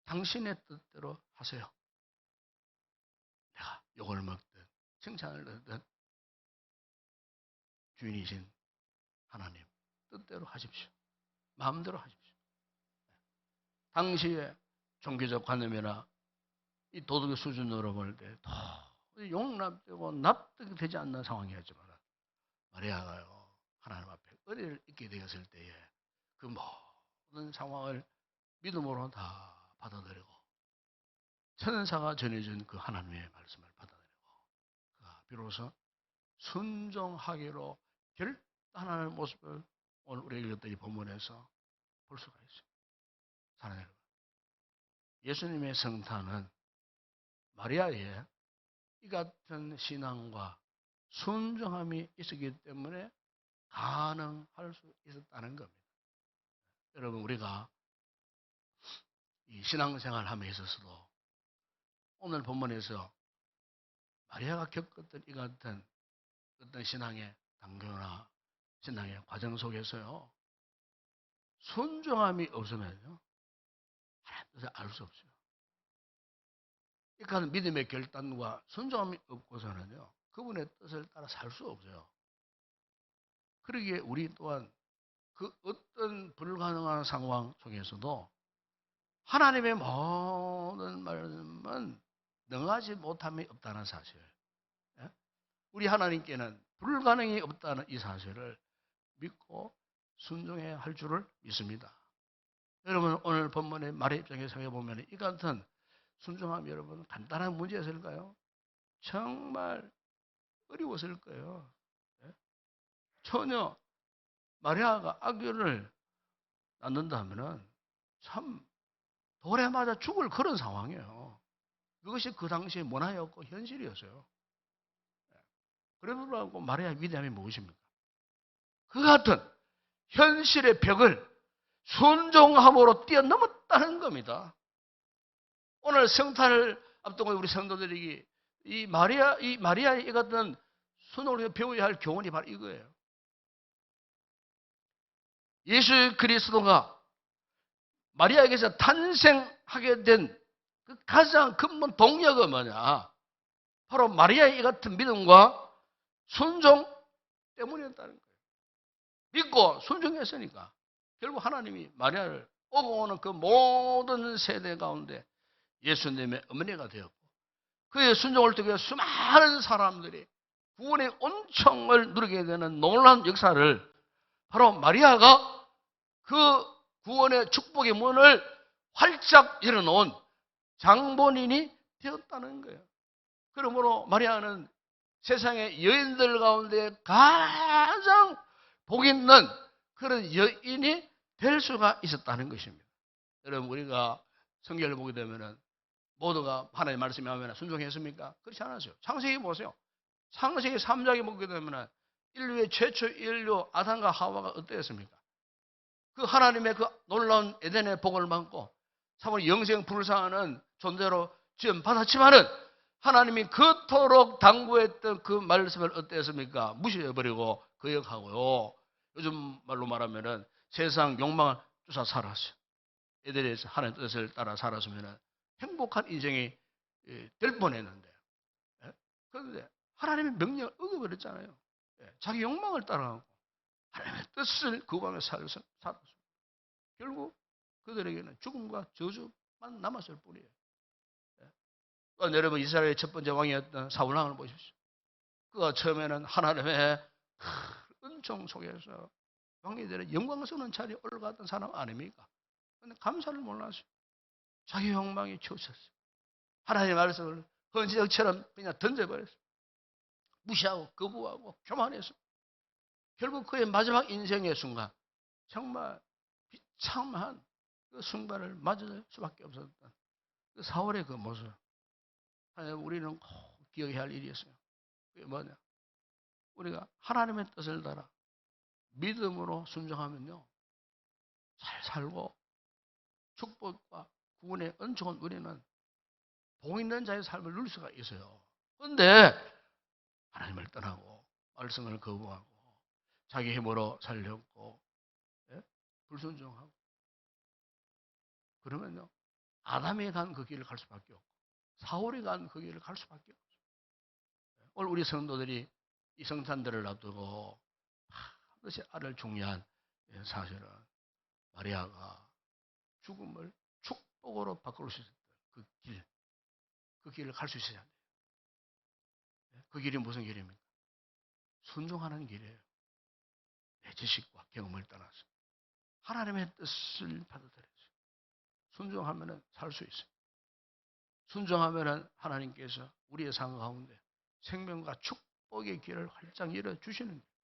당신의 뜻대로 하세요. 내가 욕을 먹든 칭찬을 듣든 주인이신 하나님 뜻대로 하십시오. 마음대로 하십시오. 당시의 종교적 관념이나 이 도덕의 수준으로 볼 때 용납되고 납득이 되지 않는 상황이었지만 마리아가요 하나님 앞에 은혜를 잊게 되었을 때에 그 모든 상황을 믿음으로 다 받아들이고 천사가 전해준 그 하나님의 말씀을 받아들이고 그가 비로소 순종하기로 결단하는 모습을 오늘 우리가 읽었던 이 본문에서 볼 수가 있어요. 사랑하는 여러분, 예수님의 성탄은 마리아의 이 같은 신앙과 순종함이 있었기 때문에 가능할 수 있었다는 겁니다. 여러분, 우리가 이 신앙생활 함에 있어서도 오늘 본문에서 마리아가 겪었던 이 같은 어떤 신앙의 단계나 신앙의 과정 속에서요, 순종함이 없으면요, 하나님 뜻을 알 수 없어요. 이 같은 믿음의 결단과 순종함이 없고서는요, 그분의 뜻을 따라 살 수 없어요. 그러기에 우리 또한 그 어떤 불가능한 상황 속에서도 하나님의 모든 말씀은 능하지 못함이 없다는 사실. 우리 하나님께는 불가능이 없다는 이 사실을 믿고 순종해야 할 줄을 믿습니다. 여러분 오늘 본문의 말의 입장에서 생각해보면 이 같은 순종함이 여러분 간단한 문제였을까요? 정말 어려웠을 거예요. 전혀 마리아가 아기를 낳는다면 참 돌에 맞아 죽을 그런 상황이에요. 그것이 그 당시의 문화였고 현실이었어요. 그래도 불구하고 마리아의 위대함이 무엇입니까? 그 같은 현실의 벽을 순종함으로 뛰어넘었다는 겁니다. 오늘 성탄을 앞두고 우리 성도들에게 이 마리아의 이 같은 순종을 배워야 할 교훈이 바로 이거예요. 예수 그리스도가 마리아에게서 탄생하게 된 그 가장 근본 동력은 뭐냐? 바로 마리아의 이 같은 믿음과 순종 때문이었다는 거예요. 믿고 순종했으니까 결국 하나님이 마리아를 오고 오는 그 모든 세대 가운데 예수님의 어머니가 되었고 그의 순종을 통해 수많은 사람들이 구원의 온청을 누리게 되는 놀라운 역사를 바로 마리아가 그 구원의 축복의 문을 활짝 열어놓은 장본인이 되었다는 거예요. 그러므로 마리아는 세상의 여인들 가운데 가장 복 있는 그런 여인이 될 수가 있었다는 것입니다. 여러분, 우리가 성경을 보게 되면은 모두가 하나님의 말씀에 하면 순종했습니까? 그렇지 않았어요. 창세기 보세요. 창세기 3장에 보게 되면은 인류의 최초 인류 아담과 하와가 어떠했습니까? 그 하나님의 그 놀라운 에덴의 복을 받고 참으로 영생 불사하는 존재로 지금 받았지만은 하나님이 그토록 당부했던 그 말씀을 어땠습니까? 무시해버리고 거역하고요. 요즘 말로 말하면은 세상 욕망을 쫓아 살았어요. 에덴에서 하나님의 뜻을 따라 살았으면은 행복한 인생이 될 뻔했는데, 그런데 하나님의 명령을 어겨버렸잖아요. 자기 욕망을 따라가고 하나님의 뜻을 거부하며 살았어요. 결국 그들에게는 죽음과 저주만 남았을 뿐이에요. 여러분, 이스라엘의 첫 번째 왕이었던 사울왕을 보십시오. 그가 처음에는 하나님의 은총 속에서 왕이 되는 영광스러운 자리에 올라갔던 사람 아닙니까? 그런데 감사를 몰랐어요. 자기 욕망이 치우쳤어요. 하나님의 말씀을 헌지적처럼 그냥 던져버렸어요. 무시하고 거부하고 교만했어요. 결국 그의 마지막 인생의 순간, 정말 비참한 그 순간을 맞을 수밖에 없었던 그 사울의 그 모습. 우리는 꼭 기억해야 할 일이었어요. 그게 뭐냐? 우리가 하나님의 뜻을 따라 믿음으로 순종하면요, 잘 살고 축복과 구원의 은총을 누리는 복 있는 자의 삶을 누릴 수가 있어요. 그런데 하나님을 떠나고 말씀을 거부하고 자기 힘으로 살려고 불순종하고 그러면요, 아담이 간 그 길을 갈 수밖에 없고 사울이 간 그 길을 갈 수밖에 없어요. 오늘 우리 성도들이 이 성탄들을 앞두고 반드시 알을 중요한 사실은 마리아가 죽음을 축복으로 바꿀 수 있었던 그 길을 갈 수 있어야 돼요. 그 길이 무슨 길입니까? 순종하는 길이에요. 내 지식과 경험을 떠나서 하나님의 뜻을 받아들여서 순종하면 살 수 있어요. 순종하면 하나님께서 우리의 삶 가운데 생명과 축복의 길을 활짝 열어주시는 거예요.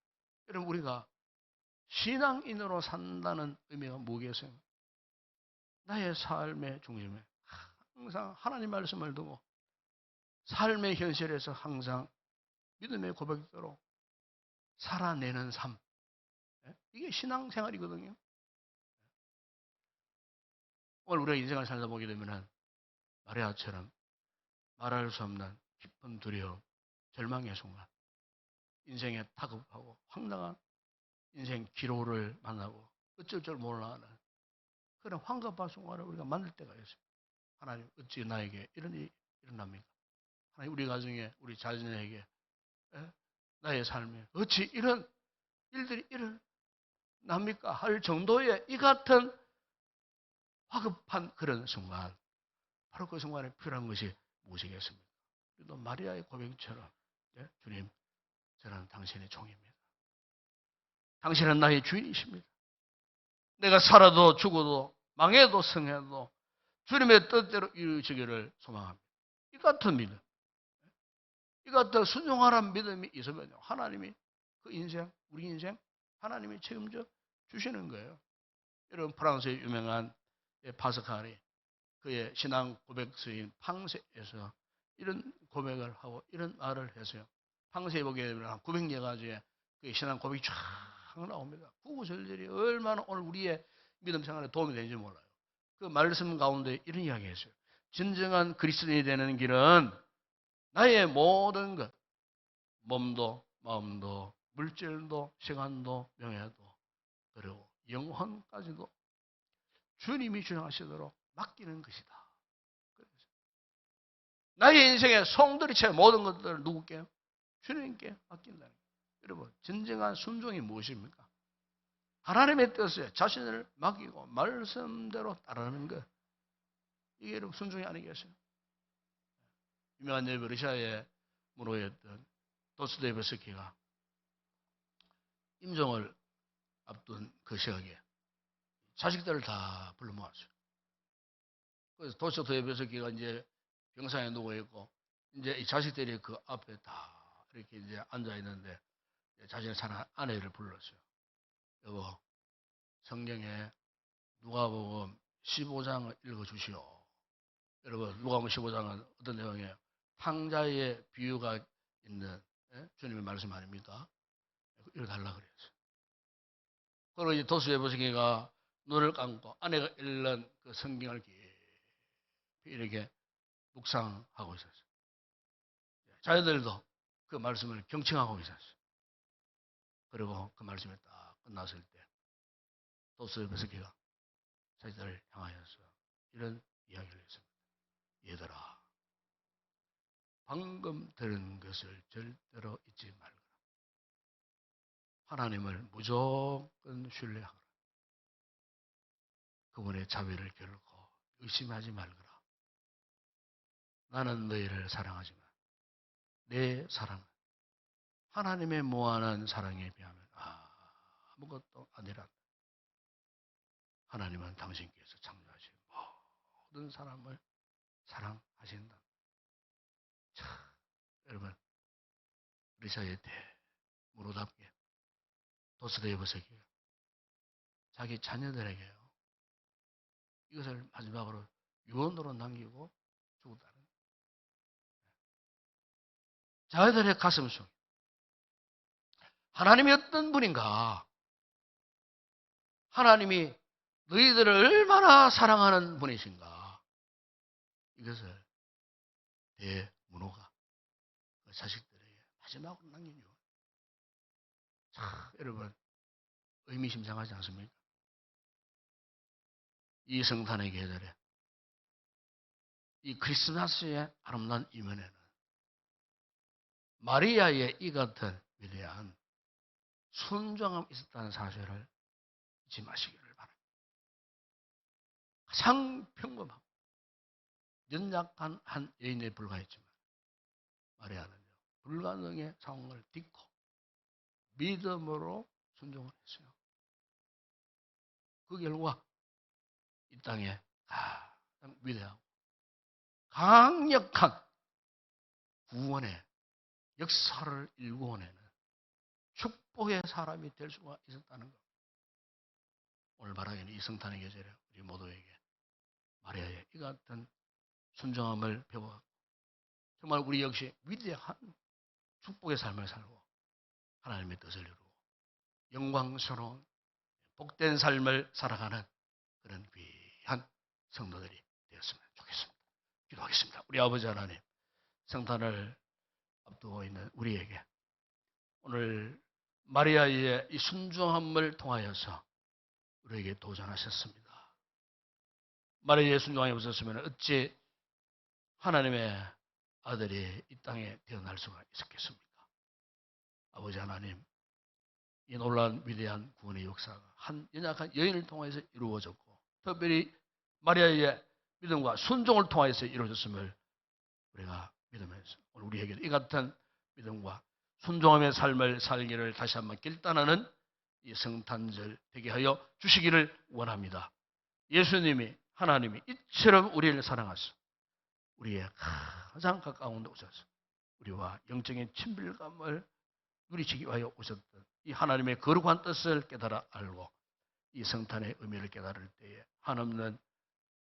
여러분, 우리가 신앙인으로 산다는 의미가 뭐겠어요? 나의 삶의 중심에 항상 하나님 말씀을 두고 삶의 현실에서 항상 믿음의 고백대로 살아내는 삶. 이게 신앙생활이거든요. 오늘 우리가 인생을 살다 보게 되면 마리아처럼 말할 수 없는 깊은 두려움, 절망의 순간, 인생에 다급하고 황당한 인생 기로를 만나고 어쩔 줄 몰라하는 그런 황급한 순간을 우리가 만날 때가 있어요. 하나님, 어찌 나에게 이런 일이 일어납니까? 하나님, 우리 가정에, 우리 자신에게, 나의 삶에 어찌 이런 일들이 일어납니까? 할 정도의 이 같은 화급한 그런 순간, 바로 그 순간에 필요한 것이 무엇이겠습니까? 또 마리아의 고백처럼, 주님, 저는 당신의 종입니다. 당신은 나의 주인이십니다. 내가 살아도 죽어도 망해도 성해도 주님의 뜻대로 이루어지기를 소망합니다. 이 같은 믿음, 이 같은 순종하라는 믿음이 있으면요, 하나님이 그 인생, 우리 인생 하나님이 책임져 주시는 거예요. 여러분, 프랑스의 유명한 파스칼이 그의 신앙 고백서인 팡세에서 이런 고백을 하고 이런 말을 했어요. 팡세에 보게 되면 한 900여 가지의 그의 신앙 고백이 쫙 나옵니다. 구구절절이 얼마나 오늘 우리의 믿음 생활에 도움이 되는지 몰라요. 그 말씀 가운데 이런 이야기 했어요. 진정한 그리스도인이 되는 길은 나의 모든 것, 몸도 마음도 물질도 시간도 명예도 그리고 영혼까지도 주님이 주장하시도록 맡기는 것이다. 나의 인생의 송두리째 모든 것들을 누구께? 주님께 맡긴다는 거예요. 여러분, 진정한 순종이 무엇입니까? 하나님의 뜻에 자신을 맡기고 말씀대로 따르는 것. 이게 여러분 순종이 아니겠어요? 유명한 러시아의 문호였던 도스토옙스키가 임종을 앞둔 그 시각에 자식들을 다 불러 모았어요. 그래서 도스토옙스키가 이제 병상에 누워 있고 이제 이 자식들이 그 앞에 다 이렇게 이제 앉아 있는데 자신의 사랑하는 아내를 불렀어요. 여보, 성경에 누가복음 15장을 읽어주시오. 여러분, 누가복음 15장은 어떤 내용이에요? 탕자의 비유가 있는 주님의 말씀 아닙니까? 읽어달라 그랬어요. 그리고 이제 도스토옙스키가 눈을 감고 아내가 읽는 그 성경을 깊이 이렇게 묵상하고 있었어요. 자녀들도 그 말씀을 경청하고 있었어요. 그리고 그 말씀이 딱 끝났을 때 도스토옙스키가 자기들을 향하여서 이런 이야기를 했습니다. 얘들아, 방금 들은 것을 절대로 잊지 말거라. 하나님을 무조건 신뢰하거라. 그분의 자비를 결코 의심하지 말거라. 나는 너희를 사랑하지만 내 사랑은 하나님의 무한한 사랑에 비하면 아무것도 아니라. 하나님은 당신께서 창조하신 모든 사람을 사랑하신다. 참, 여러분, 우리 사회의 대무로답게 도스토옙스키가 자기 자녀들에게요, 이것을 마지막으로 유언으로 남기고 죽었다는 거예요. 자녀들의 가슴 속에 하나님이 어떤 분인가, 하나님이 너희들을 얼마나 사랑하는 분이신가, 이것을 대문호가 그 자식들에게 마지막으로 남긴 이유. 참, 여러분, 의미심장하지 않습니까? 이 성탄의 계절에, 이 크리스마스의 아름다운 이면에는 마리아의 이 같은 위대한 순종함이 있었다는 사실을 잊지 마시기를 바랍니다. 가장 평범하고 연약한 한 여인에 불과했지만 마리아는요, 불가능의 상황을 딛고 믿음으로 순종을 했어요. 그 결과 이 땅에 가장 위대하고 강력한 구원의 역사를 일구어내는 축복의 사람이 될 수가 있었다는 것. 오늘 바라기는 이 성탄의 계절에 우리 모두에게 마리아의 이 같은 순종함을 배워 정말 우리 역시 위대한 축복의 삶을 살고 하나님의 뜻을 이루고 영광스러운 복된 삶을 살아가는 그런 귀한 성도들이 되었으면 좋겠습니다. 기도하겠습니다. 우리 아버지 하나님, 성탄을 앞두고 있는 우리에게 오늘 마리아의 이 순종함을 통하여서 우리에게 도전하셨습니다. 마리아의 순종함이 없었으면 어찌 하나님의 아들이 이 땅에 태어날 수가 있었겠습니까? 아버지 하나님, 이 놀라운 위대한 구원의 역사가 한 연약한 여인을 통해서 이루어졌고 특별히 마리아의 믿음과 순종을 통해서 이루어졌음을 우리가 믿으면서 오늘 우리에게 이 같은 믿음과 순종함의 삶을 살기를 다시 한번 결단하는 이 성탄절 되게 하여 주시기를 원합니다. 예수님이, 하나님이 이처럼 우리를 사랑하셔서 우리의 가장 가까운 데 오셔서 우리와 영적인 친밀감을 누리시기 위하여 오셨던 이 하나님의 거룩한 뜻을 깨달아 알고 이 성탄의 의미를 깨달을 때에 한없는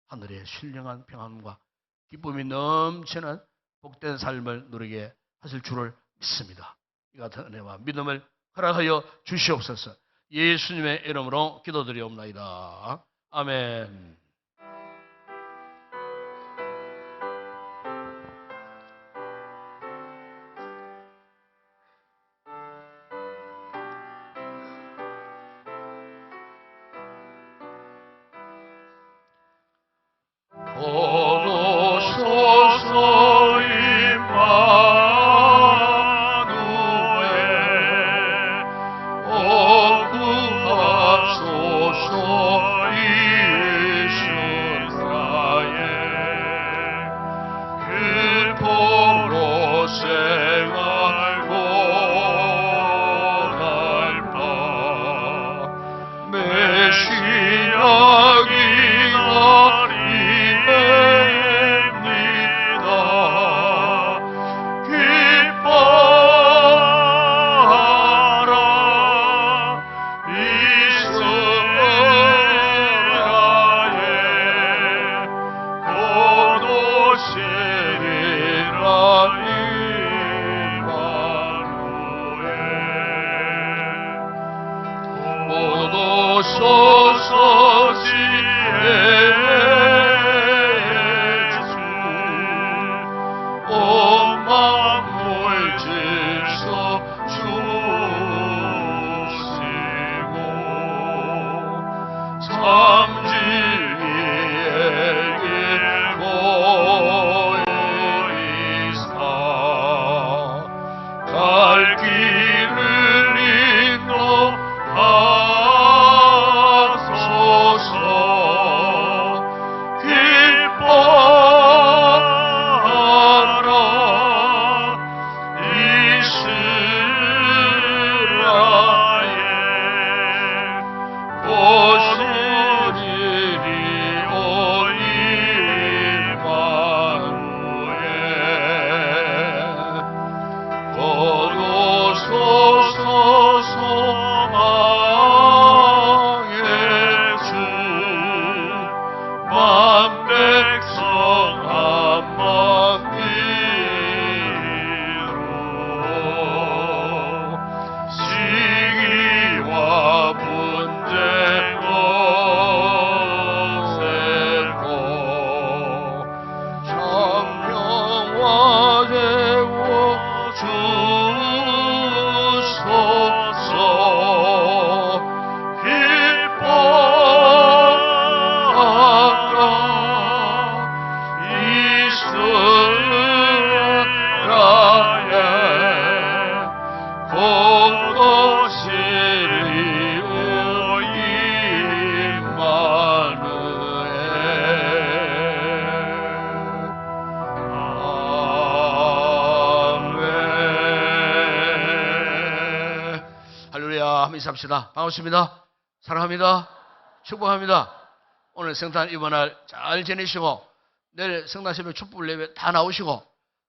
하늘의 신령한 평안과 기쁨이 넘치는 복된 삶을 누리게 하실 줄을 믿습니다. 이 같은 은혜와 믿음을 허락하여 주시옵소서. 예수님의 이름으로 기도드리옵나이다. 아멘. 보소서 임마누엘 오 구하소서 이스라엘 곳곳이 할렐루야. 합시다. 반갑습니다. 사랑합니다. 축복합니다. 오늘 성탄 이번 날 잘 지내시고 내일 성탄 새벽 촛불 예배 다 나오시고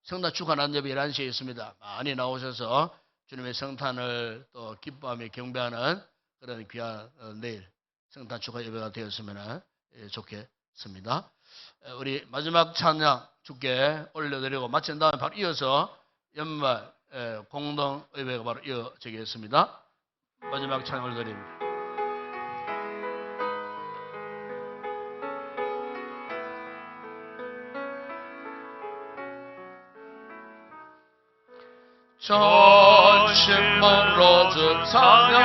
성탄 축하하는 예배 11시에 있습니다. 많이 나오셔서 주님의 성탄을 또 기뻐하며 경배하는 그런 귀한 내일 성탄 축하 예배가 되었으면 좋겠습니다. 우리 마지막 찬양 주께 올려드리고 마친 다음에 바로 이어서 연말 공동 예배가 바로 이어지겠습니다. 마지막 찬양을 드립니다. 전심만 로즈 찬양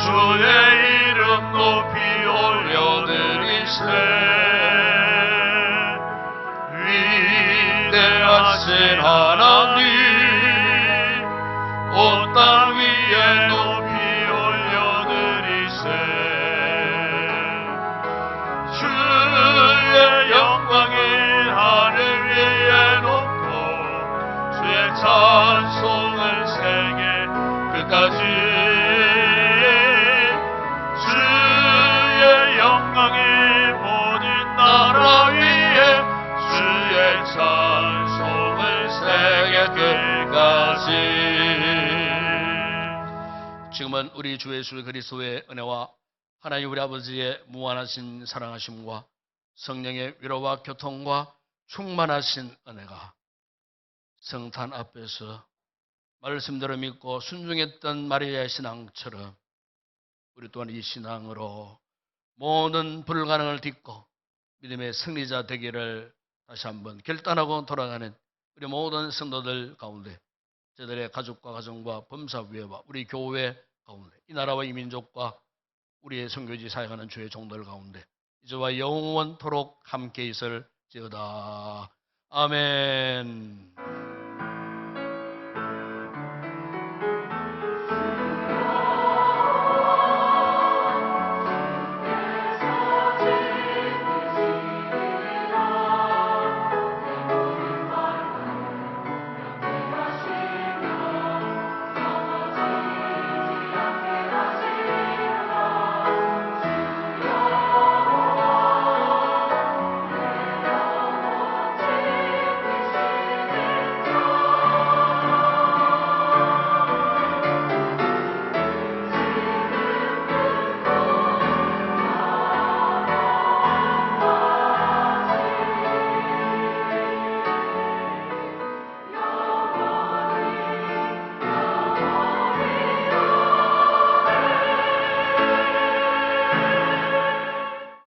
주의 이름 높이 올려드리세 위대하신 하나님 온 땅 위에 높이 올려드리세 주의 영광이 하늘 위에 높고 주의 찬송을 세계 끝까지 주의 영광이 모든 나라 위에 주의 찬송을 세계 끝까지. 지금은 우리 주 예수 그리스도의 은혜와 하나님 우리 아버지의 무한하신 사랑하심과 성령의 위로와 교통과 충만하신 은혜가 성탄 앞에서 말씀대로 믿고 순종했던 마리아의 신앙처럼 우리 또한 이 신앙으로 모든 불가능을 딛고 믿음의 승리자 되기를 다시 한번 결단하고 돌아가는 우리 모든 성도들 가운데 저들의 가족과 가정과 범사위회와 우리 교회 가운데 이 나라와 이 민족과 우리의 선교지 사역하는 주의 종들 가운데 이제와 영원토록 함께 있을지어다. 아멘.